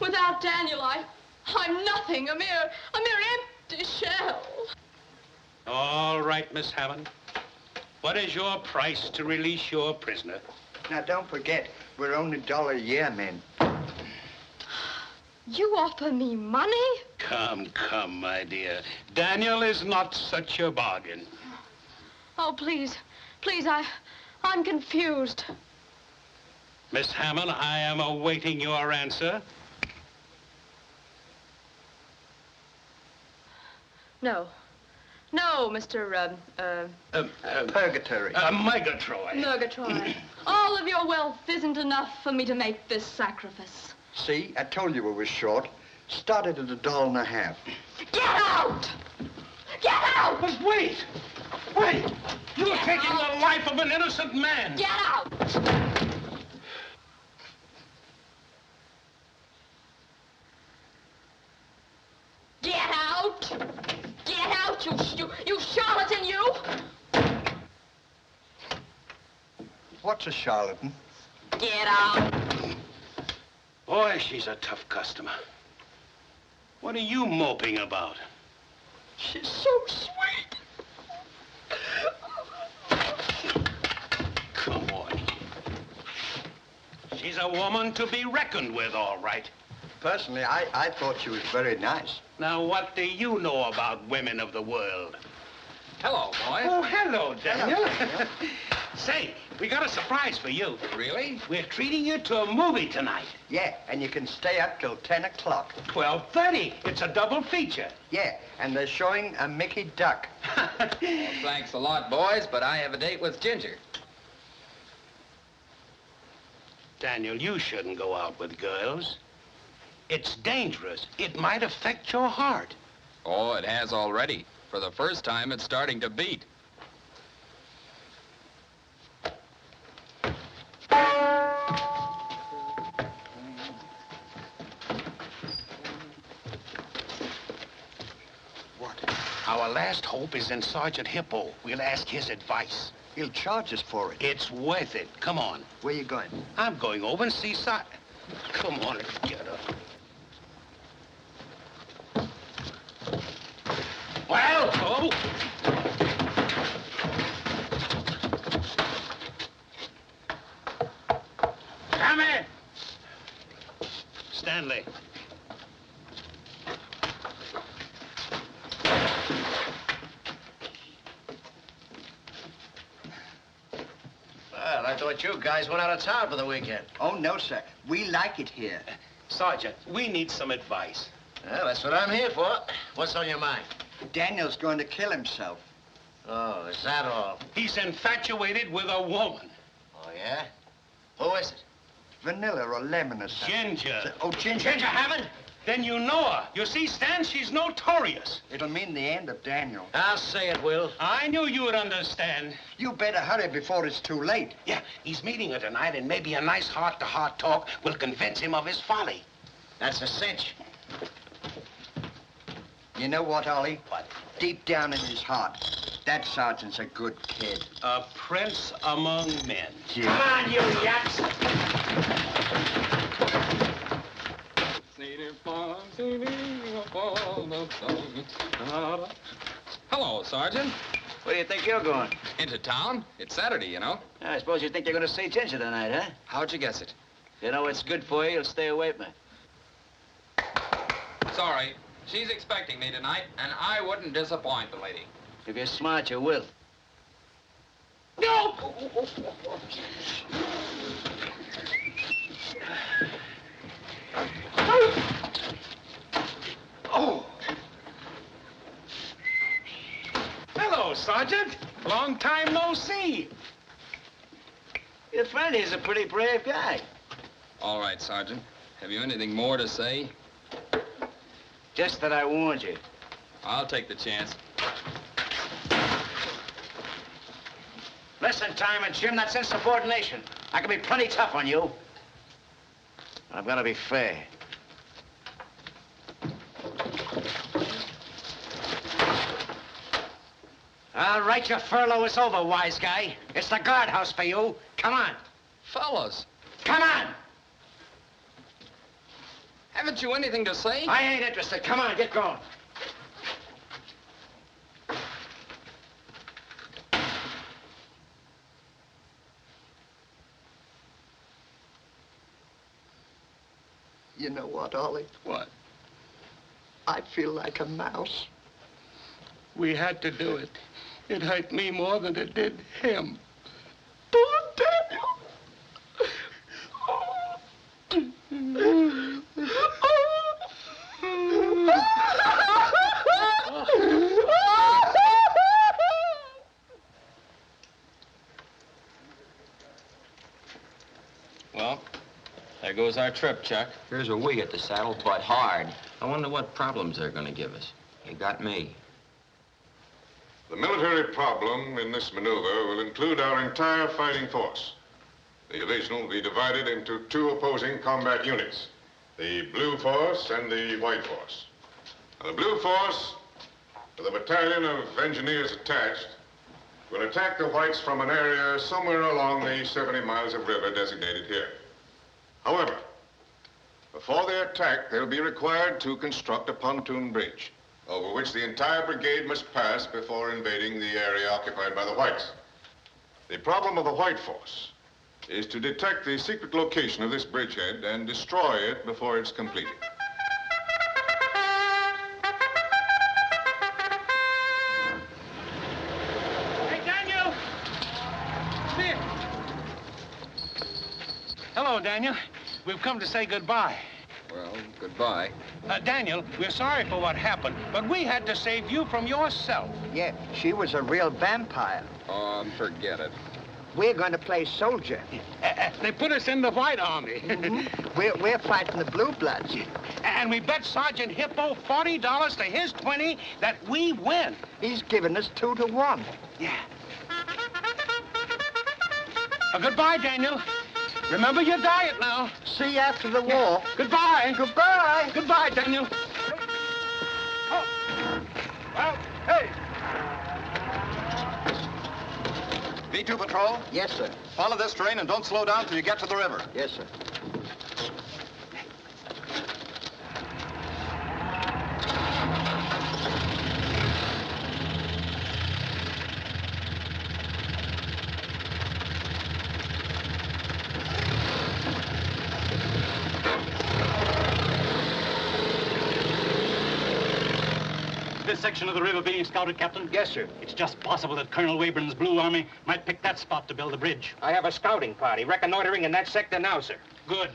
Without Daniel, I'm nothing, a mere empty shell. All right, Miss Hammond. What is your price to release your prisoner? Now, don't forget, we're only $1 a year men. You offer me money? Come, my dear. Daniel is not such a bargain. Oh, please, I'm confused. Miss Hammond, I am awaiting your answer. No, Mr. Purgatory. Murgatroyd. Murgatroyd. All of your wealth isn't enough for me to make this sacrifice. See, I told you it was short. Started at $1.50. Get out! Get out! But wait! You're taking the life of an innocent man. Get out! Get out! Get out, you charlatan, you! What's a charlatan? Get out! Boy, she's a tough customer. What are you moping about? She's so sweet. Come on. She's a woman to be reckoned with, all right. Personally, I thought she was very nice. Now, what do you know about women of the world? Hello, boys. Oh, hello, Daniel. Say, we got a surprise for you. Really? We're treating you to a movie tonight. Yeah, and you can stay up till 10 o'clock. 12:30. It's a double feature. Yeah, and they're showing a Mickey Duck. Well, thanks a lot, boys, but I have a date with Ginger. Daniel, you shouldn't go out with girls. It's dangerous. It might affect your heart. Oh, it has already. For the first time, it's starting to beat. What? Our last hope is in Sergeant Hippo. We'll ask his advice. He'll charge us for it. It's worth it. Come on. Where you going? I'm going over and see Come on, get up. Well, oh. Come in. Stanley. Well, I thought you guys went out of town for the weekend. Oh, no, sir. We like it here. Sergeant, we need some advice. Well, that's what I'm here for. What's on your mind? Daniel's going to kill himself. Oh, is that all? He's infatuated with a woman. Oh, yeah? Who is it? Vanilla or lemon or something. Ginger. Oh, Ginger. Ginger Hammond? Then you know her. You see, Stan, she's notorious. It'll mean the end of Daniel. I'll say it will. I knew you would understand. You better hurry before it's too late. Yeah, he's meeting her tonight, and maybe a nice heart-to-heart talk will convince him of his folly. That's a cinch. You know what, Ollie? What? Deep down in his heart, that sergeant's a good kid. A prince among men. Yeah. Come on, you yaps! Hello, Sergeant. Where do you think you're going? Into town? It's Saturday, you know. I suppose you think you're going to see Ginger tonight, huh? How'd you guess it? You know what's good for you, you'll stay away from it. Sorry. She's expecting me tonight, and I wouldn't disappoint the lady. If you're smart, you will. No! Oh! Hello, Sergeant. Long time no see. Your friend is a pretty brave guy. All right, Sergeant. Have you anything more to say? Just that I warned you. I'll take the chance. Listen, Time and Jim, that's insubordination. I can be plenty tough on you. I'm gonna be fair. All right, your furlough is over, wise guy. It's the guardhouse for you. Come on. Fellas, Come on! haven't you anything to say? I ain't interested. Come on, get going. You know what, Ollie? What? I feel like a mouse. We had to do it. It hurt me more than it did him. Poor Daniel. Well, there goes our trip, Chuck. Here's a wig at the saddle, but hard. I wonder what problems they're gonna give us. You got me. The military problem in this maneuver will include our entire fighting force. The division will be divided into two opposing combat units, the Blue Force and the White Force. Now, the Blue Force, with a battalion of engineers attached, will attack the Whites from an area somewhere along the 70 miles of river designated here. However, before they attack, they'll be required to construct a pontoon bridge, over which the entire brigade must pass before invading the area occupied by the Whites. The problem of the White Force is to detect the secret location of this bridgehead and destroy it before it's completed. Hey, Daniel! Come here. Hello, Daniel. We've come to say goodbye. Well, goodbye. Daniel, we're sorry for what happened, but we had to save you from yourself. Yeah, she was a real vampire. Oh, forget it. We're going to play soldier. They put us in the White Army. We're fighting the Blue Bloods. And we bet Sergeant Hippo $40 to his 20 that we win. He's given us 2 to 1. Yeah. Goodbye, Daniel. Remember your diet now. See you after the war. Goodbye. Goodbye. Goodbye, Daniel. Oh. Well, hey. B2 Patrol, Yes, sir. follow this train and don't slow down till you get to the river. Yes, sir. This section of the river being scouted, Captain? Yes, sir. It's just possible that Colonel Weyburn's Blue Army might pick that spot to build a bridge. I have a scouting party reconnoitering in that sector now, sir. Good.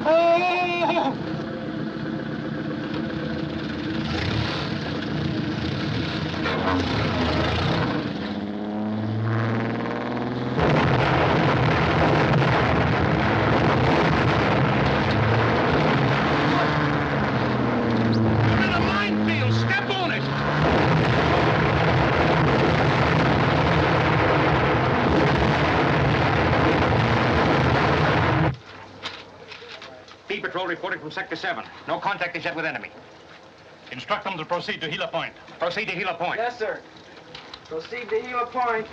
Oh! B Patrol reporting from Sector 7. No contact is yet with enemy. Instruct them to proceed to Gila Point. Proceed to Gila Point. Yes, sir. Proceed to Gila Point.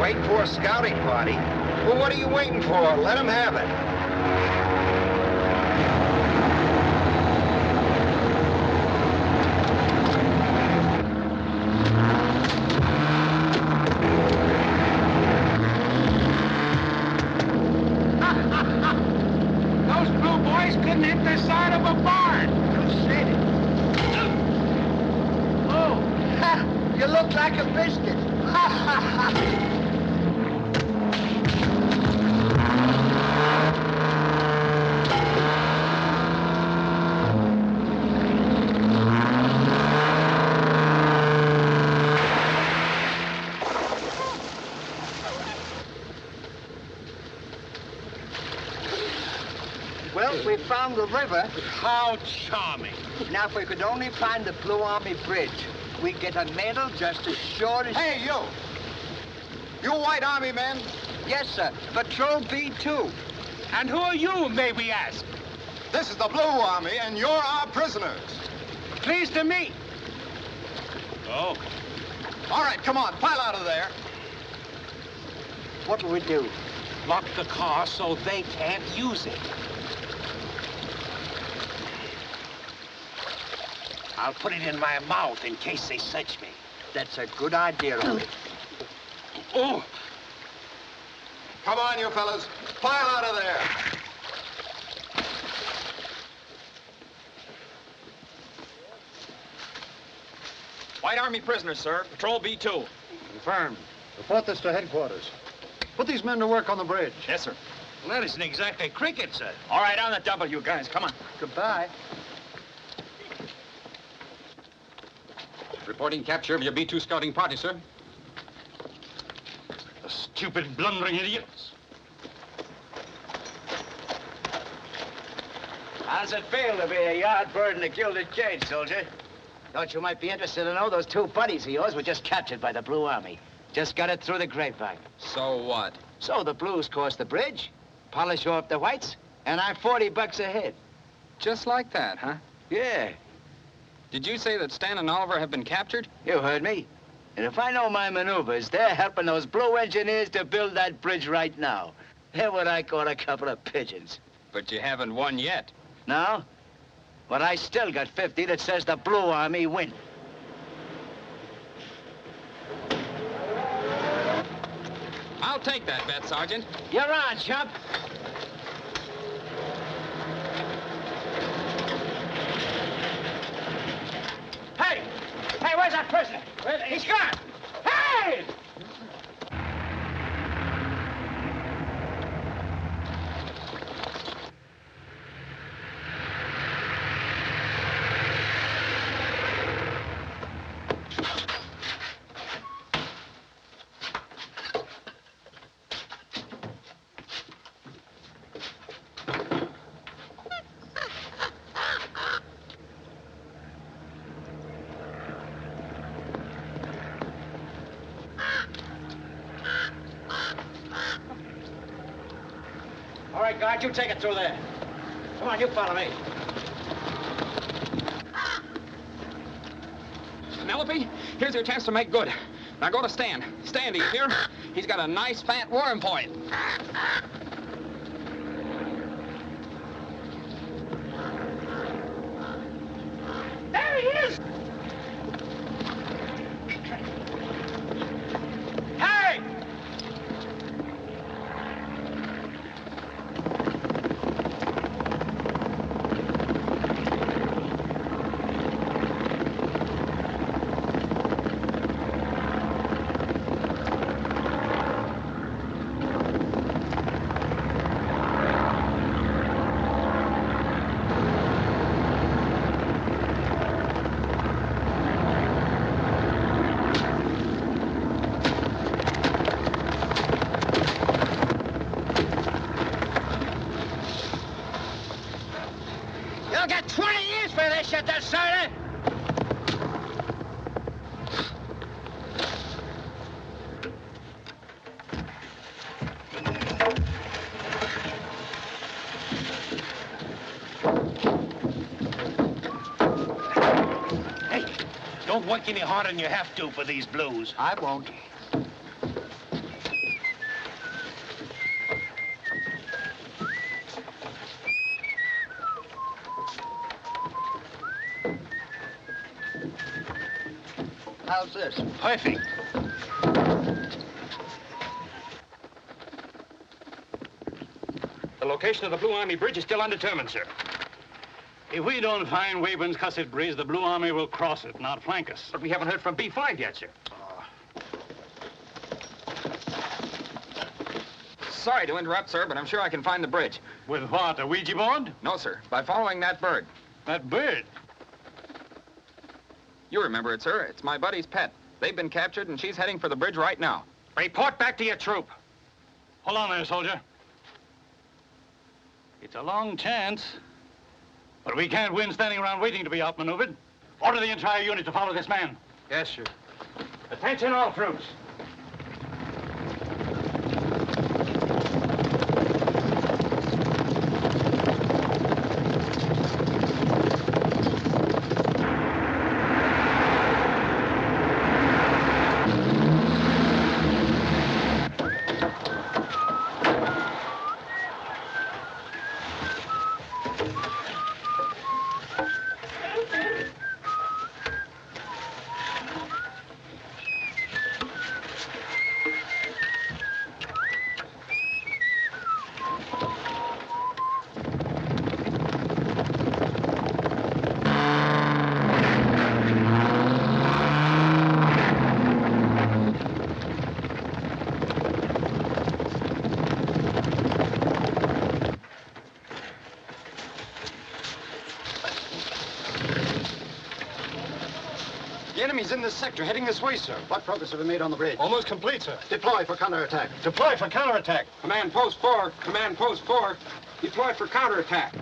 Wait for a scouting party? Well, what are you waiting for? Let them have it. Those blue boys couldn't hit the side of a barn. You said it. Oh, ha, you look like a biscuit. Ha, ha, ha. Well, we found the river. How charming. Now, if we could only find the Blue Army Bridge, we'd get a medal just as sure as... Hey, you! You White Army men? Yes, sir. Patrol B2. And who are you, may we ask? This is the Blue Army, and you're our prisoners. Pleased to meet. Oh. All right, come on, pile out of there. What will we do? Lock the car so they can't use it. I'll put it in my mouth in case they search me. That's a good idea, Ollie. Oh! Come on, you fellas. Pile out of there. White Army prisoners, sir. Patrol B2. Confirmed. Report this to headquarters. Put these men to work on the bridge. Yes, sir. Well, that isn't exactly cricket, sir. All right, on the double, you guys. Come on. Goodbye. Reporting capture of your B-2 scouting party, sir. The stupid, blundering idiots. How's it feel to be a yard bird in a gilded cage, soldier? Thought you might be interested to know those two buddies of yours were just captured by the Blue Army. Just got it through the grapevine. So what? So the Blues cross the bridge, polish off the Whites, and I'm $40 ahead. Just like that, huh? Yeah. Did you say that Stan and Oliver have been captured? You heard me. And if I know my maneuvers, they're helping those Blue engineers to build that bridge right now. They're what I call a couple of pigeons. But you haven't won yet. No? But I still got 50 that says the Blue Army win. I'll take that bet, Sergeant. You're on, chump. Hey! Hey, where's that prisoner? He's gone! Hey! All right, guard, you take it through there. Come on, you follow me. Penelope, here's your chance to make good. Now go to Stan. Stan, do you hear? He's got a nice fat worm for you. There he is! Hey! 20 years for this, you deserter! Hey, don't work any harder than you have to for these blues. I won't. How's this? Perfect. The location of the Blue Army Bridge is still undetermined, sir. If we don't find Weyburn's Cussed Bridge, the Blue Army will cross it and outflank us. But we haven't heard from B5 yet, sir. Sorry to interrupt, sir, but I'm sure I can find the bridge. With what, a Ouija board? No, sir. By following that bird. That bird? You remember it, sir. It's my buddy's pet. They've been captured, and she's heading for the bridge right now. Report back to your troop. Hold on there, soldier. It's a long chance, but we can't win standing around waiting to be outmaneuvered. Order the entire unit to follow this man. Yes, sir. Attention, all troops. The enemy's in this sector, heading this way, sir. What progress have we made on the bridge? Almost complete, sir. Deploy for counterattack. Deploy for counterattack. Command Post 4. Command Post 4. Deploy for counterattack.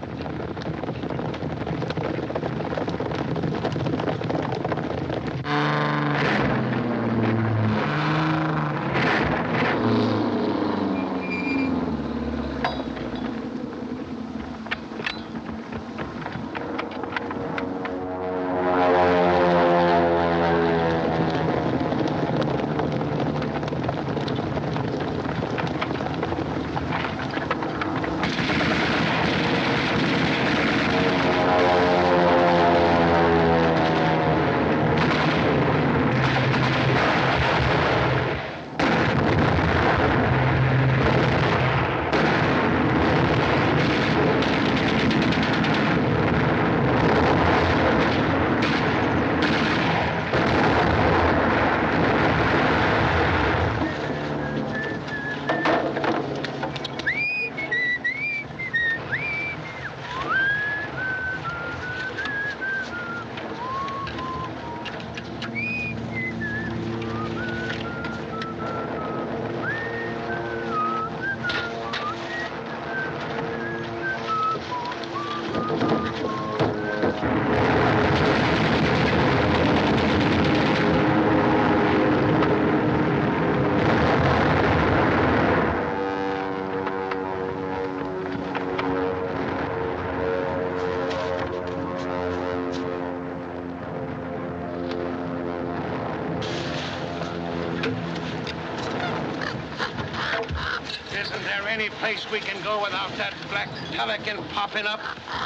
Isn't there any place we can go without that black pelican popping up?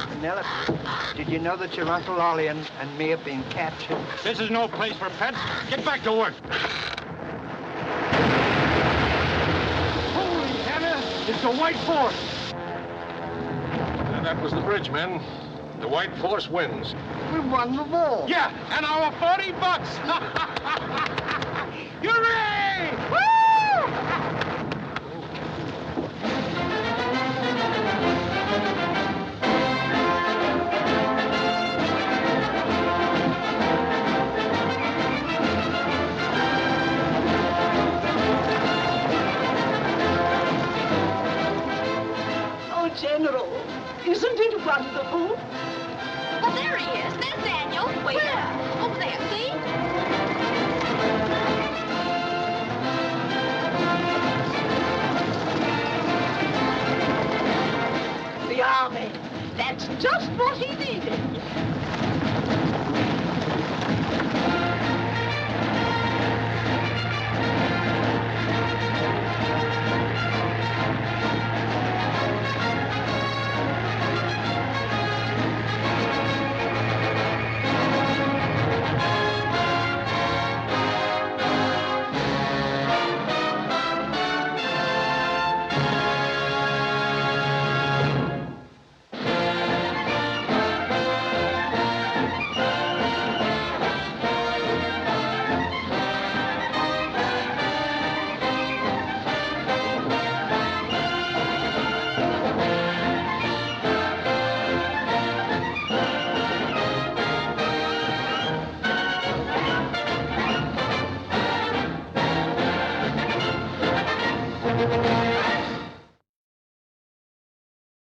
Penelope, did you know that your Uncle Ollie and me have been captured? This is no place for pets. Get back to work. Holy Hannah! It's the White Force! And that was the bridge, men. The White Force wins. We won the war. Yeah, and our $40. Hooray! Woo! Oh, General, isn't it wonderful? But Wait. Where? Over there, see? The army. That's just what he needed.